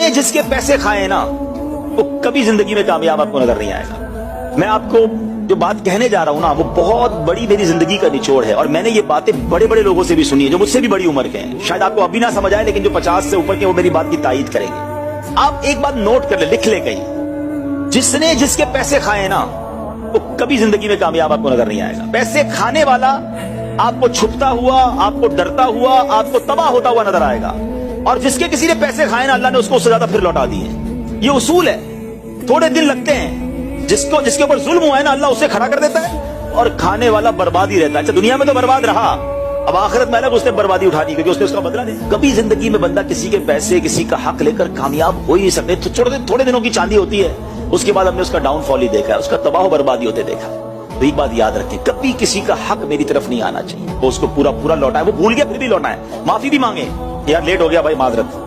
जिसने जिसके पैसे खाए ना वो कभी जिंदगी में कामयाब आपको नजर नहीं आएगा। मैं आपको जो बात कहने जा रहा हूं ना वो बहुत बड़ी मेरी जिंदगी का निचोड़ है और मैंने ये बातें बड़े बड़े लोगों से भी सुनी है जो मुझसे भी बड़ी उम्र के हैं। शायद आपको अभी ना समझ आए लेकिन जो 50 से ऊपर के वो मेरी बात की तायीद करेंगे। आप एक बात नोट कर ले, लिख ले कहीं, जिसने जिसके पैसे खाए ना वो कभी जिंदगी में कामयाब आपको नजर नहीं आएगा। पैसे खाने वाला आपको छुपता हुआ, आपको डरता हुआ, आपको तबाह होता हुआ नजर आएगा और जिसके किसी ने पैसे खाए ना अल्लाह ने उसको उससे ज्यादा फिर लौटा दिए। ये उसूल है, थोड़े दिन लगते हैं, जिसके ऊपर जुल्म हुआ है ना अल्लाह उसे खड़ा कर देता है और खाने वाला बर्बाद ही रहता है। अच्छा दुनिया में तो बर्बाद रहा, अब आखिरत में अलग उसने बर्बादी उठानी क्योंकि उसने उसका बदला दे। कभी जिंदगी में बंदा किसी के पैसे, किसी का हक लेकर कामयाब हो ही नहीं सकते। तो थोड़े दिनों की चांदी होती है, उसके बाद हमने उसका डाउनफॉल ही देखा है, उसका तबाह बर्बादी होते देखा। तो एक बात याद रखें, कभी किसी का हक मेरी तरफ नहीं आना चाहिए। वो उसको पूरा लौटा है, वो भूल गया फिर भी लौटा है, माफी भी मांगे, यार लेट हो गया भाई माजरत।